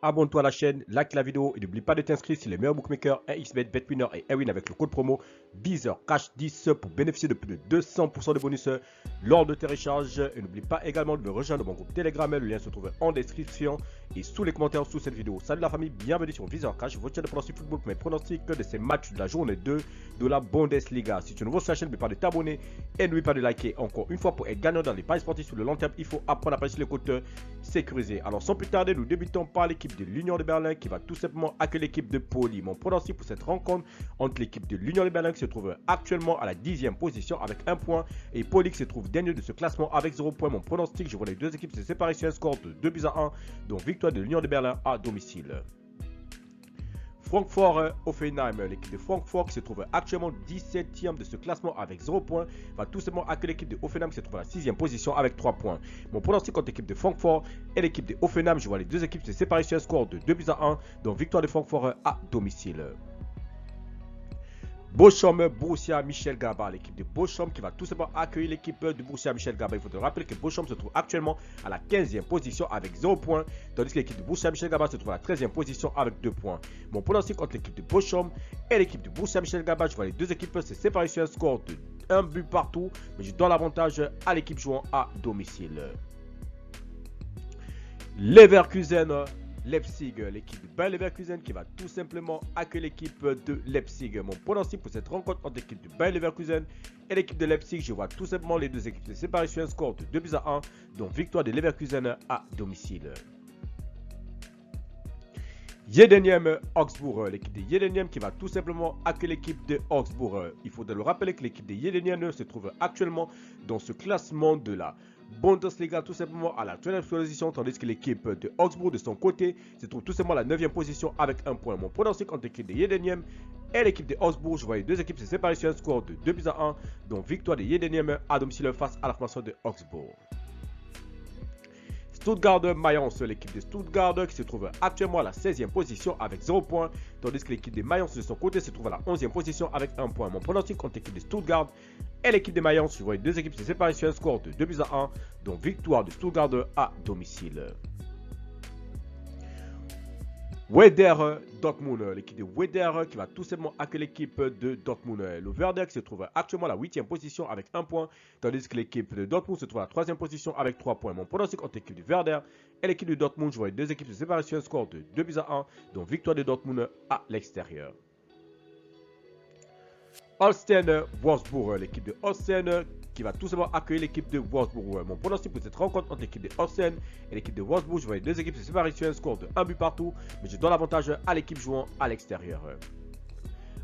abonne-toi à la chaîne, like la vidéo et n'oublie pas de t'inscrire sur les meilleurs bookmakers, 1xBet, BetWinner et Ewin avec le code promo BizerCash10 pour bénéficier de plus de 200% de bonus lors de tes recharges. Et n'oublie pas également de me rejoindre mon groupe Telegram, le lien se trouve en description et sous les commentaires sous cette vidéo. Salut la famille, bienvenue sur BizerCash, votre chaîne de pronostic football pour mes pronostics de ces matchs de la journée 2 de la Bundesliga. Si tu es nouveau sur la chaîne, n'oublie pas de t'abonner et n'oublie pas de liker. Encore une fois, pour être gagnant dans les paris sportifs sur le long terme, il faut apprendre à parier sur les côtes sécurisés. Alors sans plus tarder, nous débutons par l'équipe de l'Union de Berlin qui va tout simplement accueillir l'équipe de Poli. Mon pronostic pour cette rencontre entre l'équipe de l'Union de Berlin qui se trouve actuellement à la 10e position avec 1 point et Poli qui se trouve dernier de ce classement avec 0 point. Mon pronostic, je vois les deux équipes se séparer sur un score de 2-1, donc victoire de l'Union de Berlin à domicile. Francfort-Hoffenheim, l'équipe de Francfort qui se trouve actuellement 17e de ce classement avec 0 points, va tout simplement accueillir l'équipe de Hoffenheim qui se trouve à la 6e position avec 3 points. Mon pronostic contre l'équipe de Francfort et l'équipe de Hoffenheim, je vois les deux équipes se séparer sur un score de 2-1, donc victoire de Francfort à domicile. Bochum-Borussia Mönchengladbach, l'équipe de Bochum qui va tout simplement accueillir l'équipe de Borussia Mönchengladbach. Il faut te rappeler que Bochum se trouve actuellement à la 15e position avec 0 points, tandis que l'équipe de Borussia Mönchengladbach se trouve à la 13e position avec 2 points. Mon pronostic contre l'équipe de Bochum et l'équipe de Borussia Mönchengladbach, je vois les deux équipes se séparer sur un score de 1 but partout, mais je donne l'avantage à l'équipe jouant à domicile. Leverkusen Leipzig, l'équipe de Bayer Leverkusen qui va tout simplement accueillir l'équipe de Leipzig. Mon pronostic pour cette rencontre entre l'équipe de Bayer Leverkusen et l'équipe de Leipzig, je vois tout simplement les deux équipes se séparer sur un score de 2-1, donc victoire de Leverkusen à domicile. Yedeniem Augsbourg, l'équipe de Yedeniem qui va tout simplement accueillir l'équipe de Augsbourg. Il faut le rappeler que l'équipe de Yedeniem se trouve actuellement dans ce classement de la Bundesliga tout simplement à la 13e position, tandis que l'équipe de Augsbourg de son côté se trouve tout simplement à la 9e position avec 1 point. Mon pronostic entre l'équipe de Yedeniem et l'équipe de Augsbourg, je vois les deux équipes se séparer sur un score de 2-1, donc victoire de Yedeniem à domicile face à la formation de Augsbourg. Stuttgart-Mayence, l'équipe de Stuttgart qui se trouve actuellement à la 16e position avec 0 points, tandis que l'équipe de Mayence de son côté se trouve à la 11e position avec 1 point. Mon pronostic contre l'équipe de Stuttgart et l'équipe de Mayence, je vois les deux équipes se séparer sur un score de 2-1, donc victoire de Stuttgart à domicile. Werder Dortmund, l'équipe de Werder qui va tout simplement accueillir l'équipe de Dortmund. Le Werder qui se trouve actuellement à la 8e position avec 1 point, tandis que l'équipe de Dortmund se trouve à la 3e position avec 3 points. Mon pronostic entre l'équipe de Werder et l'équipe de Dortmund, je vois les deux équipes se séparer sur un score de 2-1, donc victoire de Dortmund à l'extérieur. Holstein-Wolfsburg, l'équipe de Holstein qui va tout simplement accueillir l'équipe de Wolfsburg. Mon pronostic pour cette rencontre entre l'équipe de Holstein et l'équipe de Wolfsburg, je vois les deux équipes se séparer sur un score de 1 but partout, mais je donne l'avantage à l'équipe jouant à l'extérieur.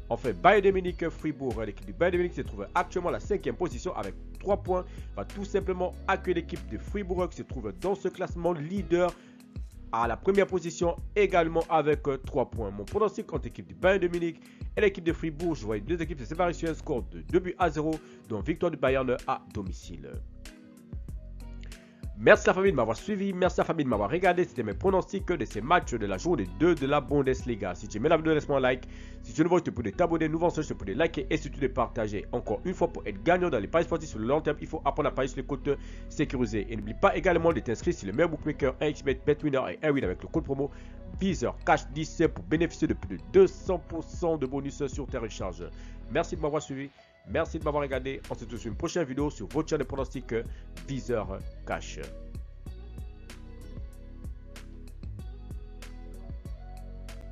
Enfin, Bayern de Munich-Fribourg, l'équipe du Bayern de Munich se trouve actuellement à la 5e position avec 3 points, va tout simplement accueillir l'équipe de Fribourg qui se trouve dans ce classement leader à la première position également avec 3 points. Mon pronostic contre l'équipe du Bayern de Munich et l'équipe de Fribourg, je vois les deux équipes se séparer sur un score de 2-0, donc victoire du Bayern à domicile. Merci la famille de m'avoir suivi, merci la famille de m'avoir regardé. C'était mes pronostics de ces matchs de la journée 2 de la Bundesliga. Si tu aimais la vidéo, laisse-moi un like. Si tu es nouveau, tu peux t'abonner. Nouveau, je te peux liker et surtout de partager. Encore une fois, pour être gagnant dans les paris sportifs sur le long terme, il faut apprendre à parier sur les comptes sécurisés. Et n'oublie pas également de t'inscrire sur le meilleur bookmaker 1xBet, BetWinner et Ewin avec le code promo BizerCash10 pour bénéficier de plus de 200% de bonus sur tes recharges. Merci de m'avoir suivi. Merci de m'avoir regardé. On se retrouve sur une prochaine vidéo sur votre chaîne de pronostics BizerCash.